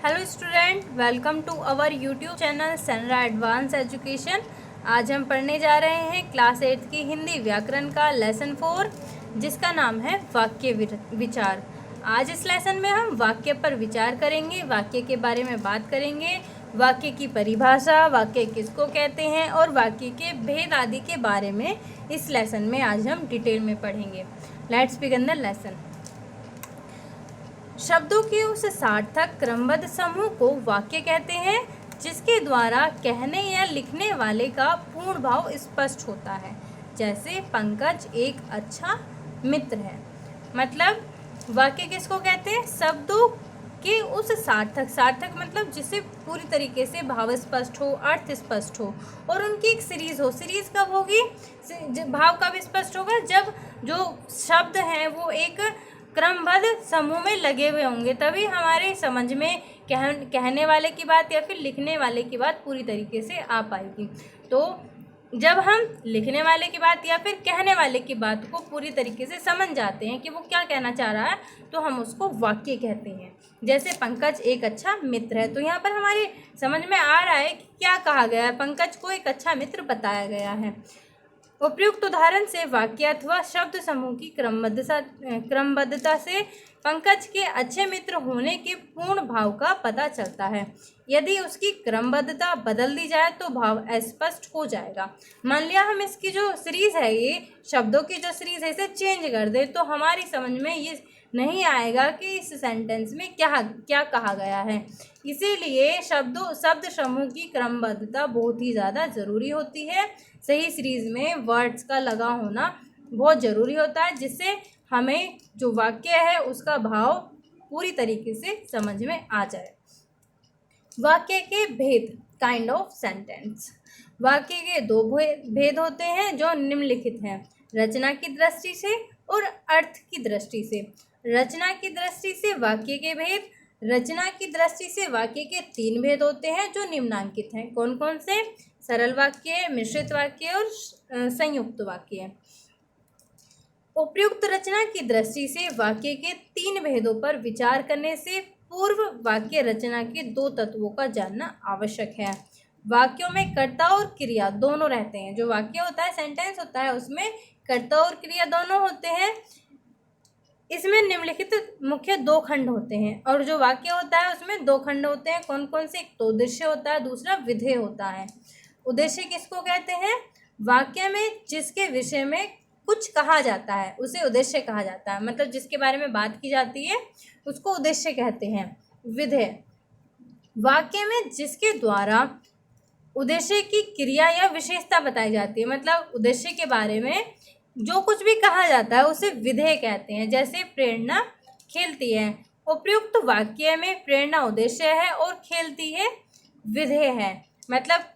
Hello student, welcome to our YouTube channel Sanra advance education. आज हम पढ़ने जा रहे हैं क्लास 8 की हिंदी व्याकरण का लेसन 4, जिसका नाम है वाक्य विचार। आज इस लेसन में हम वाक्य पर विचार करेंगे, वाक्य के बारे में बात करेंगे, वाक्य की परिभाषा, वाक्य किसको कहते हैं और वाक्य के भेद आदि के बारे में इस लेसन में आज हम डिटेल में पढ़ेंगे। Let's begin the lesson. शब्दों के उस सार्थक क्रमबद्ध समूह को वाक्य कहते हैं जिसके द्वारा कहने या लिखने वाले का पूर्ण भाव स्पष्ट होता है। जैसे पंकज एक अच्छा मित्र है। मतलब वाक्य किसको कहते हैं? शब्दों के उस सार्थक मतलब जिससे पूरी तरीके से भाव स्पष्ट हो, अर्थ स्पष्ट हो और उनकी एक सीरीज हो। सीरीज कब होगी? भाव कब स्पष्ट होगा? जब जो शब्द हैं वो एक क्रमबद्ध समूह में लगे हुए होंगे, तभी हमारे समझ में कहने वाले की बात या फिर लिखने वाले की बात पूरी तरीके से आ पाएगी। तो जब हम लिखने वाले की बात या फिर कहने वाले की बात को पूरी तरीके से समझ जाते हैं कि वो क्या कहना चाह रहा है, तो हम उसको वाक्य कहते हैं। जैसे पंकज एक अच्छा मित्र है, तो यहाँ पर हमारे समझ में आ रहा है कि क्या कहा गया है। पंकज को एक अच्छा मित्र बताया गया है। उपयुक्त उदाहरण से वाक्य अथवा शब्द समूह की क्रमबद्धता से पंकज के अच्छे मित्र होने के पूर्ण भाव का पता चलता है। यदि उसकी क्रमबद्धता बदल दी जाए तो भाव अस्पष्ट हो जाएगा। मान लिया हम इसकी जो सीरीज है, ये शब्दों की जो सीरीज है, इसे चेंज कर दे तो हमारी समझ में ये नहीं आएगा कि इस सेंटेंस में क्या कहा गया है। इसीलिए शब्द समूह की क्रमबद्धता बहुत ही ज़्यादा ज़रूरी होती है। सही सीरीज में वर्ड्स का लगा होना बहुत ज़रूरी होता है, जिससे हमें जो वाक्य है उसका भाव पूरी तरीके से समझ में आ जाए। वाक्य के भेद, काइंड ऑफ सेंटेंस। वाक्य के दो भेद होते हैं जो निम्नलिखित हैं: रचना की दृष्टि से और अर्थ की दृष्टि से। रचना की दृष्टि से वाक्य के भेद। रचना की दृष्टि से वाक्य के 3 भेद होते हैं जो निम्नांकित हैं। कौन कौन से? सरल वाक्य, मिश्रित वाक्य और संयुक्त वाक्य। उपयुक्त रचना की दृष्टि से वाक्य के 3 भेदों पर विचार करने से पूर्व वाक्य रचना के 2 तत्वों का जानना आवश्यक है। वाक्यों में कर्ता और क्रिया दोनों रहते हैं। जो वाक्य होता है, सेंटेंस होता है, उसमें कर्ता और क्रिया दोनों होते हैं। इसमें निम्नलिखित मुख्य 2 खंड होते हैं और जो वाक्य होता है उसमें 2 खंड होते हैं। कौन कौन से? एक तो उद्देश्य होता है, दूसरा विधेय होता है। उद्देश्य किसको कहते हैं? वाक्य में जिसके विषय में कुछ कहा जाता है उसे उद्देश्य कहा जाता है। मतलब जिसके बारे में बात की जाती है उसको उद्देश्य कहते हैं। विधेय, वाक्य में जिसके द्वारा उद्देश्य की क्रिया या विशेषता बताई जाती है। मतलब उद्देश्य के बारे में जो कुछ भी कहा जाता है उसे विधेय कहते हैं। जैसे प्रेरणा खेलती है। उपयुक्त वाक्य में प्रेरणा उद्देश्य है और खेलती है विधेय है। मतलब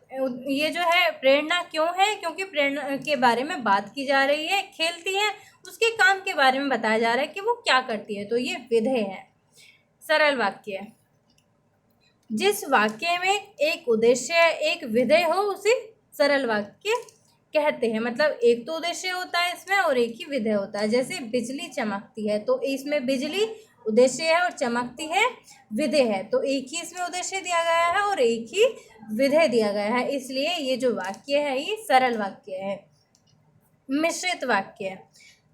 ये जो है प्रेरणा क्यों है? क्योंकि प्रेरणा के बारे में बात की जा रही है। खेलती है, उसके काम के बारे में बताया जा रहा है कि वो क्या करती है, तो ये विधेय है। सरल वाक्य, जिस वाक्य में एक उद्देश्य एक विधेय हो उसे सरल वाक्य कहते हैं। मतलब एक तो उद्देश्य होता है इसमें और एक ही विधेय होता है। जैसे बिजली चमकती है, तो इसमें बिजली उद्देश्य है और चमकती है विधेय है। तो एक ही इसमें उद्देश्य दिया गया है और एक ही विधेय दिया गया है, इसलिए ये जो वाक्य है ये सरल वाक्य है। मिश्रित वाक्य,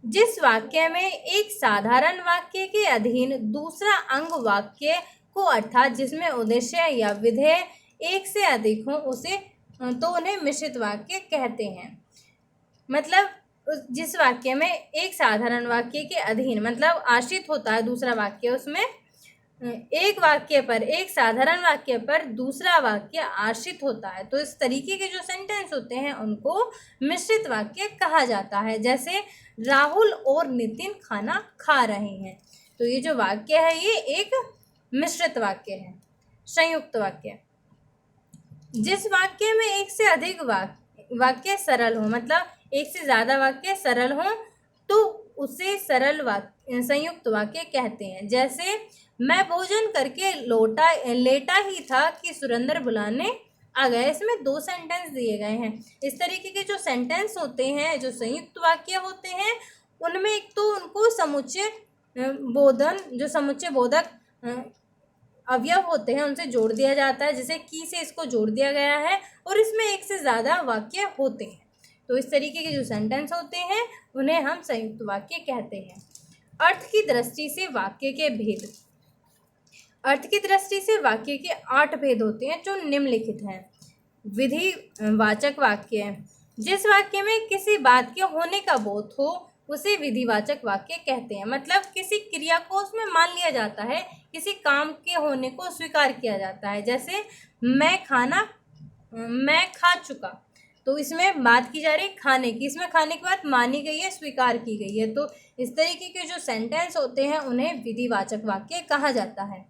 जिस वाक्य में एक साधारण वाक्य के अधीन दूसरा अंग वाक्य को, अर्थात जिसमें उद्देश्य या विधेय एक से अधिक हो उसे, तो उन्हें मिश्रित वाक्य कहते हैं। मतलब जिस वाक्य में एक साधारण वाक्य के अधीन मतलब आश्रित होता है दूसरा वाक्य, उसमें एक वाक्य पर, एक साधारण वाक्य पर दूसरा वाक्य आश्रित होता है, तो इस तरीके के जो सेंटेंस होते हैं उनको मिश्रित वाक्य कहा जाता है। जैसे राहुल और नितिन खाना खा रहे हैं, तो ये जो वाक्य है ये एक मिश्रित वाक्य है। संयुक्त वाक्य, जिस वाक्य में एक से अधिक वाक्य सरल हो, मतलब एक से ज़्यादा वाक्य सरल हो, तो उसे सरल वाक्य संयुक्त वाक्य कहते हैं। जैसे मैं भोजन करके लेटा ही था कि सुरेंद्र बुलाने आ गया। इसमें 2 सेंटेंस दिए गए हैं। इस तरीके के जो सेंटेंस होते हैं, जो संयुक्त वाक्य होते हैं, उनमें एक तो उनको समुच्चय बोधक अवयव होते हैं उनसे जोड़ दिया जाता है, जैसे की से इसको जोड़ दिया गया है और इसमें एक से ज़्यादा वाक्य होते हैं। तो इस तरीके के जो सेंटेंस होते हैं उन्हें हम संयुक्त वाक्य कहते हैं। अर्थ की दृष्टि से वाक्य के भेद। अर्थ की दृष्टि से वाक्य के 8 भेद होते हैं जो निम्नलिखित हैं। विधि वाचक वाक्य, जिस वाक्य में किसी बात के होने का बोध हो उसे विधिवाचक वाक्य कहते हैं। मतलब किसी क्रिया को उसमें मान लिया जाता है, किसी काम के होने को स्वीकार किया जाता है। जैसे मैं खा चुका, तो इसमें बात की जा रही है खाने की, इसमें खाने की बात मानी गई है, स्वीकार की गई है। तो इस तरीके के जो सेंटेंस होते हैं उन्हें विधिवाचक वाक्य कहा जाता है।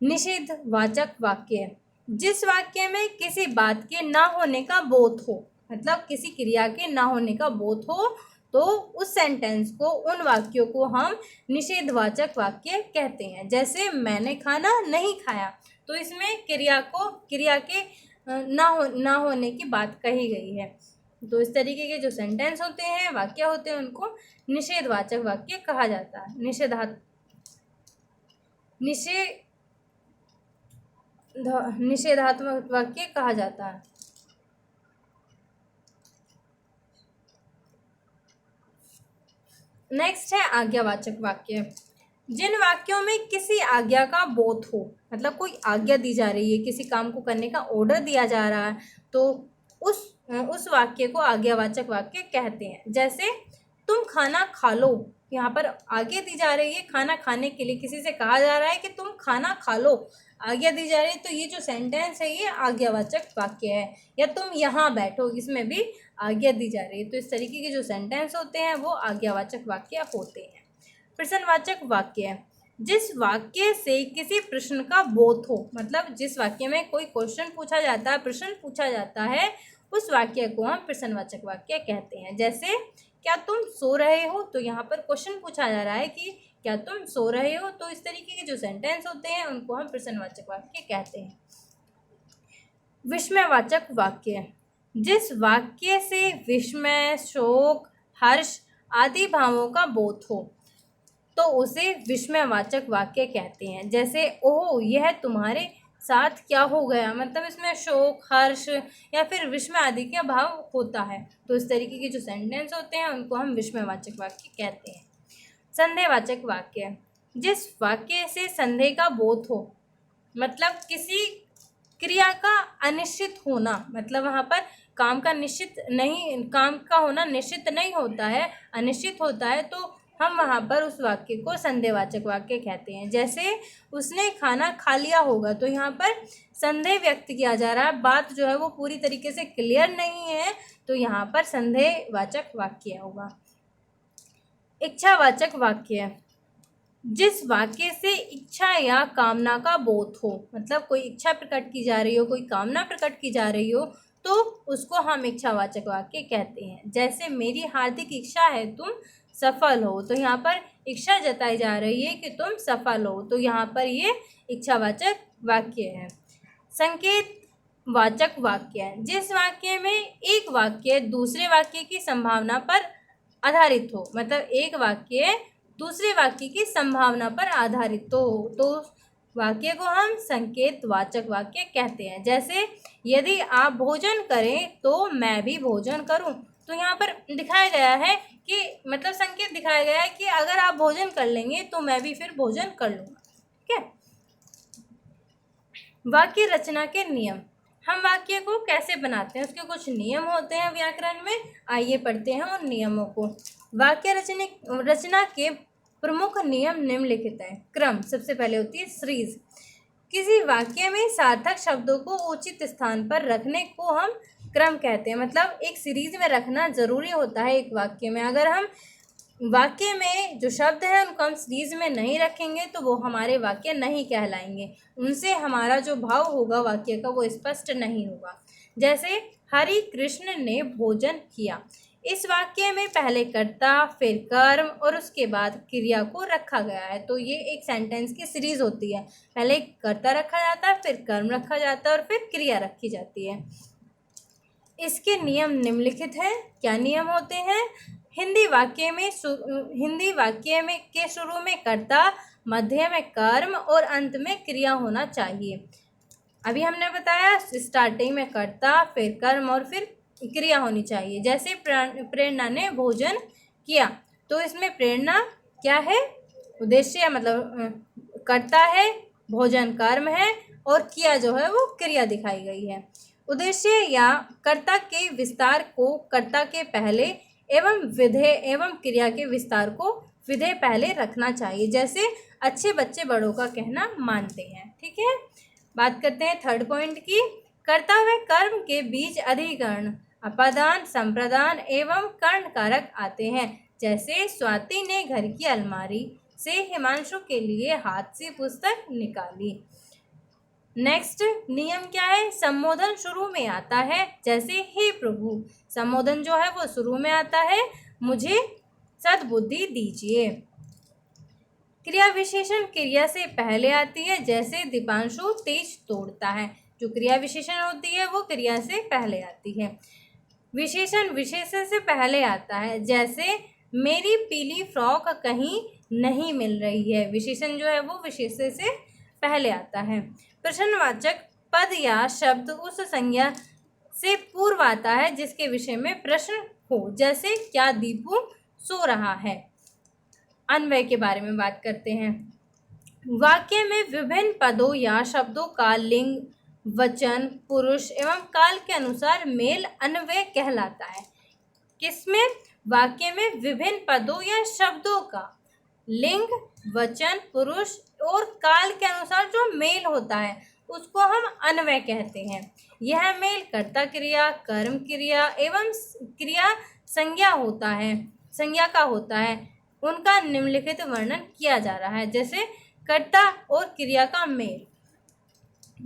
निषेधवाचक वाक्य, जिस वाक्य में किसी बात के ना होने का बोध हो, मतलब किसी क्रिया के ना होने का बोध हो, तो उस सेंटेंस को, उन वाक्यों को हम निषेधवाचक वाक्य कहते हैं। जैसे मैंने खाना नहीं खाया, तो इसमें क्रिया के ना होने की बात कही गई है। तो इस तरीके के जो सेंटेंस होते हैं, वाक्य होते हैं, उनको निषेधवाचक वाक्य कहा जाता है। निषेधात्मक वाक्य कहा जाता है। नेक्स्ट है आज्ञावाचक वाक्य, जिन वाक्यों में किसी आज्ञा का बोध हो, मतलब कोई आज्ञा दी जा रही है, किसी काम को करने का ऑर्डर दिया जा रहा है, तो उस वाक्य को आज्ञावाचक वाक्य कहते हैं। जैसे तुम खाना खा लो, यहाँ पर आज्ञा दी जा रही है खाना खाने के लिए, किसी से कहा जा रहा है कि तुम खाना खा लो, आज्ञा दी जा रही है, तो ये जो सेंटेंस है ये आज्ञावाचक वाक्य है। या तुम यहाँ बैठो, इसमें भी आज्ञा दी जा रही है। तो इस तरीके के जो सेंटेंस होते हैं वो आज्ञावाचक वाक्य होते हैं। प्रश्नवाचक वाक्य, जिस वाक्य से किसी प्रश्न का बोध हो, मतलब जिस वाक्य में कोई क्वेश्चन पूछा जाता है, प्रश्न पूछा जाता है, उस वाक्य को हम प्रश्नवाचक वाक्य कहते हैं। जैसे क्या तुम सो रहे हो, तो यहाँ पर क्वेश्चन पूछा जा रहा है कि क्या तुम सो रहे हो। तो इस तरीके के जो सेंटेंस होते हैं उनको हम प्रश्नवाचक वाक्य कहते हैं। विस्मयवाचक वाक्य, जिस वाक्य से विस्मय, शोक, हर्ष आदि भावों का बोध हो, तो उसे विस्मयवाचक वाक्य कहते हैं। जैसे ओह यह तुम्हारे साथ क्या हो गया, मतलब इसमें शोक, हर्ष या फिर विस्मय आदि का भाव होता है। तो इस तरीके के जो सेंटेंस होते हैं उनको हम विस्मयवाचक वाक्य कहते हैं। संदेहवाचक वाक्य, जिस वाक्य से संदेह का बोध हो, मतलब किसी क्रिया का अनिश्चित होना, मतलब वहाँ पर काम का होना निश्चित नहीं होता है, अनिश्चित होता है, तो हम वहाँ पर उस वाक्य को संदेहवाचक वाक्य कहते हैं। जैसे उसने खाना खा लिया होगा, तो यहाँ पर संदेह व्यक्त किया जा रहा है, बात जो है वो पूरी तरीके से क्लियर नहीं है, तो यहाँ पर संदेहवाचक वाक्य होगा। इच्छावाचक वाक्य, जिस वाक्य से इच्छा या कामना का बोध हो, मतलब कोई इच्छा प्रकट की जा रही हो, कोई कामना प्रकट की जा रही हो, तो उसको हम इच्छावाचक वाक्य कहते हैं। जैसे मेरी हार्दिक इच्छा है तुम सफल हो, तो यहाँ पर इच्छा जताई जा रही है कि तुम सफल हो, तो यहाँ पर ये इच्छावाचक वाक्य है। संकेत वाचक वाक्य, जिस वाक्य में एक वाक्य दूसरे वाक्य की संभावना पर आधारित हो, मतलब एक वाक्य दूसरे वाक्य की संभावना पर आधारित तो वाक्य को हम संकेतवाचक वाक्य कहते हैं। जैसे यदि आप भोजन करें तो मैं भी भोजन करूं, तो यहाँ पर दिखाया गया है कि, मतलब संकेत दिखाया गया है कि अगर आप भोजन कर लेंगे तो मैं भी फिर भोजन कर लूँगा। ठीक है। वाक्य रचना के नियम, हम वाक्य को कैसे बनाते हैं, उसके कुछ नियम होते हैं व्याकरण में, आइए पढ़ते हैं उन नियमों को। वाक्य रचना के प्रमुख नियम निम्नलिखित हैं। क्रम, सबसे पहले होती है सीरीज, किसी वाक्य में सार्थक शब्दों को उचित स्थान पर रखने को हम क्रम कहते हैं। मतलब एक सीरीज में रखना जरूरी होता है एक वाक्य में। अगर हम वाक्य में जो शब्द है उनको हम सीरीज में नहीं रखेंगे तो वो हमारे वाक्य नहीं कहलाएंगे, उनसे हमारा जो भाव होगा वाक्य का वो स्पष्ट नहीं होगा। जैसे हरि कृष्ण ने भोजन किया, इस वाक्य में पहले कर्ता, फिर कर्म और उसके बाद क्रिया को रखा गया है। तो ये एक सेंटेंस की सीरीज होती है, पहले कर्ता रखा जाता है, फिर कर्म रखा जाता है और फिर क्रिया रखी जाती है। इसके नियम निम्नलिखित हैं। क्या नियम होते हैं? हिंदी वाक्य के शुरू में कर्ता, मध्य में कर्म और अंत में क्रिया होना चाहिए। अभी हमने बताया स्टार्टिंग में कर्ता, फिर कर्म और फिर क्रिया होनी चाहिए। जैसे प्रेरणा ने भोजन किया, तो इसमें प्रेरणा क्या है, उद्देश्य, मतलब कर्ता है, भोजन कर्म है और किया जो है वो क्रिया दिखाई गई है। उद्देश्य या कर्ता के विस्तार को कर्ता के पहले एवं विधेय एवं क्रिया के विस्तार को विधेय पहले रखना चाहिए। जैसे अच्छे बच्चे बड़ों का कहना मानते हैं। ठीक है, बात करते हैं थर्ड पॉइंट की। कर्ता व कर्म के बीच अधिकरण, अपादान, संप्रदान एवं कर्ण कारक आते हैं। जैसे स्वाति ने घर की अलमारी से हिमांशु के लिए हाथ से पुस्तक निकाली। नेक्स्ट नियम क्या है, संबोधन शुरू में आता है। जैसे हे प्रभु, संबोधन जो है वो शुरू में आता है, मुझे सद्बुद्धि दीजिए। क्रिया विशेषण क्रिया से पहले आती है। जैसे दीपांशु तेज तोड़ता है, जो क्रिया विशेषण होती है वो क्रिया से पहले आती है। विशेषण विशेषण से पहले आता है। जैसे मेरी पीली फ्रॉक कहीं नहीं मिल रही है, विशेषण जो है वो विशेषण से पहले आता है। प्रश्नवाचक पद या शब्द उस संज्ञा से पूर्व आता है जिसके विषय में प्रश्न हो। जैसे क्या दीपू सो रहा है। अन्वय के बारे में बात करते हैं। वाक्य में विभिन्न पदों या शब्दों का लिंग, वचन, पुरुष एवं काल के अनुसार मेल अन्वय कहलाता है। किसमें, वाक्य में विभिन्न पदों या शब्दों का लिंग, वचन, पुरुष और काल के अनुसार जो मेल होता है उसको हम अन्वय कहते हैं। यह मेल कर्ता क्रिया, कर्म क्रिया एवं क्रिया संज्ञा होता है, संज्ञा का होता है, उनका निम्नलिखित वर्णन किया जा रहा है। जैसे कर्ता और क्रिया का मेल।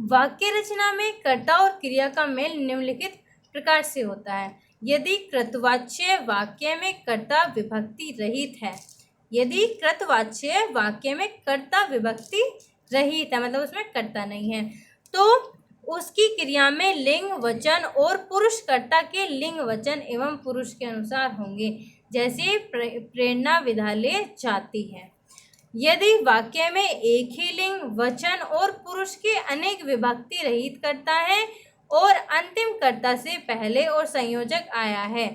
वाक्य रचना में कर्ता और क्रिया का मेल निम्नलिखित प्रकार से होता है। यदि कृतवाच्य वाक्य में कर्ता विभक्ति रहित है, यदि कृतवाच्य वाक्य में कर्ता विभक्ति रहित है, मतलब उसमें कर्ता नहीं है, तो उसकी क्रिया में लिंग, वचन और पुरुष कर्ता के लिंग, वचन एवं पुरुष के अनुसार होंगे। जैसे प्रेरणा विद्यालय जाती है। यदि वाक्य में एक ही लिंग, वचन और पुरुष के अनेक विभक्ति रहित कर्ता है और अंतिम कर्ता से पहले और संयोजक आया है,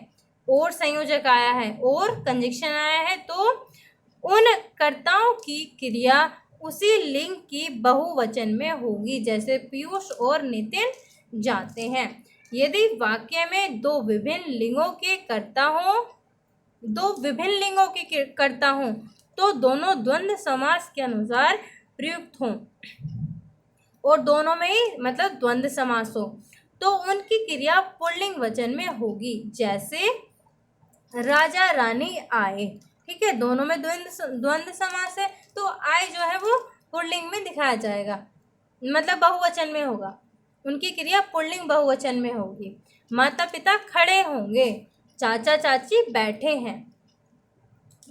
और संयोजक आया है और कंजक्शन आया है, तो उन कर्ताओं की क्रिया उसी लिंग की बहुवचन में होगी। जैसे पीयूष और नितिन जाते हैं। यदि वाक्य में दो विभिन्न लिंगों के कर्ता हों, तो दोनों द्वंद्व समास के अनुसार प्रयुक्त हों और दोनों में ही मतलब द्वंद्व समास हो, तो उनकी क्रिया पुल्लिंग वचन में होगी। जैसे राजा रानी आए। ठीक है, दोनों में द्वंद्व समास है, तो आए जो है वो पुल्लिंग में दिखाया जाएगा, मतलब बहुवचन में होगा, उनकी क्रिया पुल्लिंग बहुवचन में होगी। माता पिता खड़े होंगे, चाचा चाची बैठे हैं।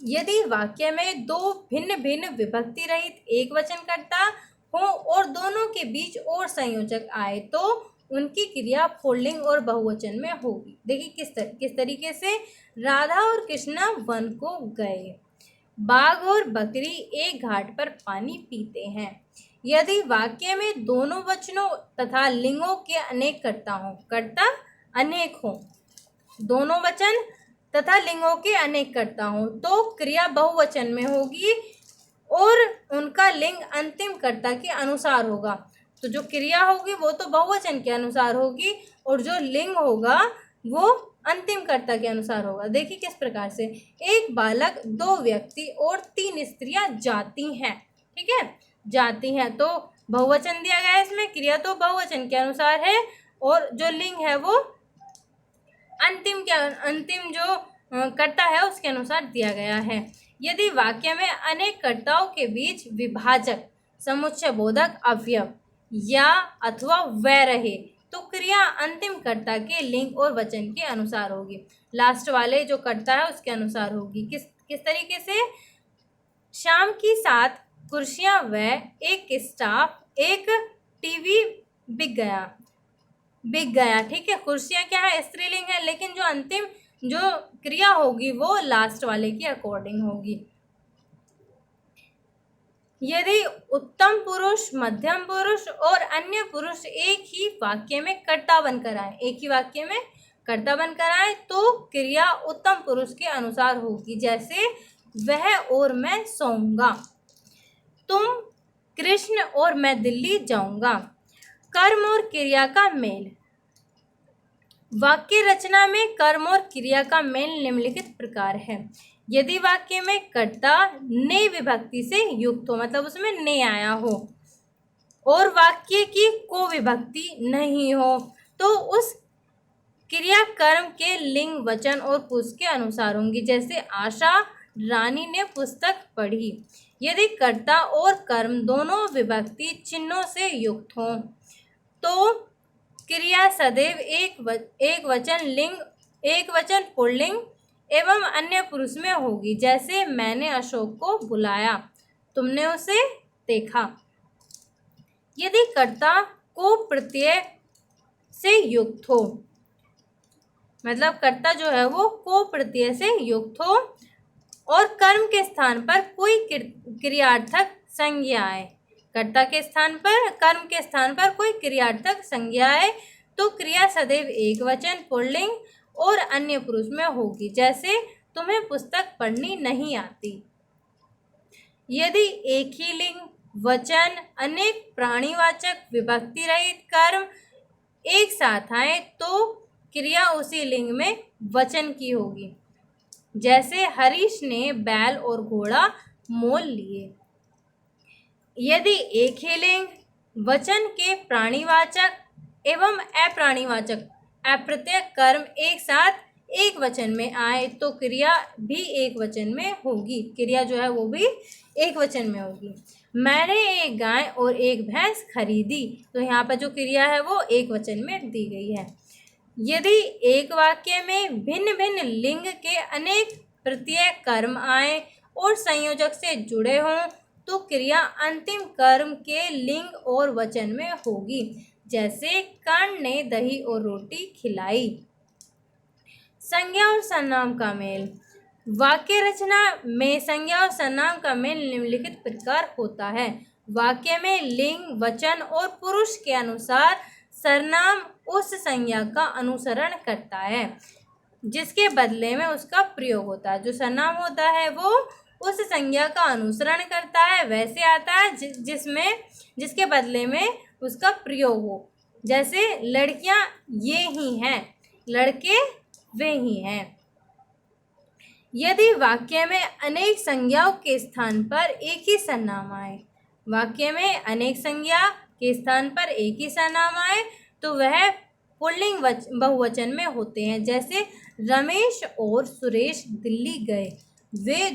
यदि वाक्य में दो भिन्न भिन्न विभक्ति रहित एक वचन कर्ता हो और दोनों के बीच और संयोजक आए, तो उनकी क्रिया पुल्लिंग और बहुवचन में होगी। देखिए किस तरीके से। राधा और कृष्णा वन को गए। बाघ और बकरी एक घाट पर पानी पीते हैं। यदि वाक्य में दोनों वचनों तथा लिंगों के अनेक कर्ता हों, कर्ता अनेक हों, दोनों वचन तथा लिंगों के अनेक कर्ता हों, तो क्रिया बहुवचन में होगी और उनका लिंग अंतिम कर्ता के अनुसार होगा। तो जो क्रिया होगी वो तो बहुवचन के अनुसार होगी और जो लिंग होगा वो अंतिम कर्ता के अनुसार होगा। देखिए किस प्रकार से। एक बालक, दो व्यक्ति और तीन स्त्रियां जाती हैं। ठीक है, जाती हैं, तो बहुवचन दिया गया है इसमें, क्रिया तो बहुवचन के अनुसार है और जो लिंग है वो अंतिम जो कर्ता है उसके अनुसार दिया गया है। यदि वाक्य में अनेक कर्ताओं के बीच विभाजक, समुच्चय बोधक अवयव या अथवा वै रहे, तो क्रिया अंतिम कर्ता के लिंग और वचन के अनुसार होगी। लास्ट वाले जो कर्ता है उसके अनुसार होगी। किस तरीके से। शाम की 7 कुर्सियां व एक स्टाफ, एक टीवी बिक गया। ठीक है, कुर्सियां क्या है, स्त्रीलिंग है, लेकिन जो अंतिम जो क्रिया होगी वो लास्ट वाले की अकॉर्डिंग होगी। यदि उत्तम पुरुष, मध्यम पुरुष और अन्य पुरुष एक ही वाक्य में कर्ता बनकर आए, तो क्रिया उत्तम पुरुष के अनुसार होगी। जैसे वह और मैं सोऊंगा, तुम कृष्ण और मैं दिल्ली जाऊंगा। कर्म और क्रिया का मेल। वाक्य रचना में कर्म और क्रिया का मेल निम्नलिखित प्रकार है। यदि वाक्य में कर्ता ने विभक्ति से युक्त हो, मतलब उसमें ने आया हो, और वाक्य की को विभक्ति नहीं हो, तो उस क्रिया कर्म के लिंग, वचन और पुरुष के अनुसार होंगी। जैसे आशा रानी ने पुस्तक पढ़ी। यदि कर्ता और कर्म दोनों विभक्ति चिन्हों से युक्त हों, तो क्रिया सदैव एक वचन लिंग, एक वचन पुल्लिंग एवं अन्य पुरुष में होगी। जैसे मैंने अशोक को बुलाया, तुमने उसे देखा। यदि कर्ता को प्रत्यय से युक्त हो, मतलब कर्ता जो है वो को प्रत्यय से युक्त हो और कर्म के स्थान पर कोई क्रियार्थक संज्ञा आए, कर्ता के स्थान पर, कर्म के स्थान पर कोई क्रियार्थक संज्ञा आए, तो क्रिया सदैव एक वचन पुल्लिंग और अन्य पुरुष में होगी। जैसे तुम्हें पुस्तक पढ़नी नहीं आती। यदि एक ही लिंग, वचन, अनेक प्राणीवाचक विभक्ति रहित कर्म एक साथ आए, तो क्रिया उसी लिंग में वचन की होगी। जैसे हरीश ने बैल और घोड़ा मोल लिए। यदि एक ही लिंग, वचन के प्राणीवाचक एवं अप्राणीवाचक अप्रत्यय कर्म एक साथ एक वचन में आए, तो क्रिया भी एक वचन में होगी। क्रिया जो है वो भी एक वचन में होगी। मैंने एक गाय और एक भैंस खरीदी, तो यहाँ पर जो क्रिया है वो एक वचन में दी गई है। यदि एक वाक्य में भिन्न भिन्न लिंग के अनेक प्रत्यय कर्म आए और संयोजक से जुड़े हों, तो क्रिया अंतिम कर्म के लिंग और वचन में होगी। जैसे कर्ण ने दही और रोटी खिलाई। संज्ञा और सर्वनाम का मेल। वाक्य रचना में संज्ञा और सर्वनाम का मेल निम्नलिखित प्रकार होता है। वाक्य में लिंग, वचन और पुरुष के अनुसार सर्वनाम उस संज्ञा का अनुसरण करता है जिसके बदले में उसका प्रयोग होता है। जो सर्वनाम होता है वो उस संज्ञा का अनुसरण करता है, वैसे आता है जिसके बदले में उसका प्रयोग हो। जैसे लड़कियां ये ही हैं, लड़के वे ही हैं। यदि वाक्य में अनेक संज्ञाओं के स्थान पर एक ही सर्वनाम आए, वाक्य में अनेक संज्ञा के स्थान पर एक ही सर्वनाम आए, तो वह पुल्लिंग बहुवचन में होते हैं। जैसे रमेश और सुरेश दिल्ली गए, वे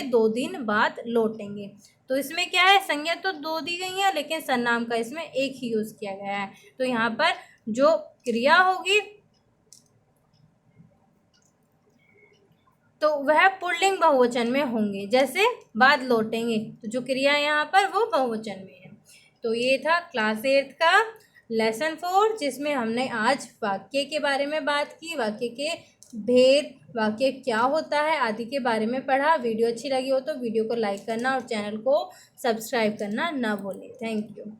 2 दिन बाद लौटेंगे। तो इसमें क्या है, संज्ञा तो 2 दी गई है लेकिन सर्वनाम का इसमें एक ही यूज किया गया है। तो यहाँ पर जो क्रिया होगी तो वह पुल्लिंग बहुवचन में होंगे। जैसे बाद लौटेंगे, तो जो क्रिया यहाँ पर वो बहुवचन में है। तो ये था क्लास 8 का लेसन 4, जिसमें हमने आज वाक्य के बारे में बात की, वाक्य के भेद, वाक्य क्या होता है आदि के बारे में पढ़ा। वीडियो अच्छी लगी हो तो वीडियो को लाइक करना और चैनल को सब्सक्राइब करना ना भूलें। Thank you.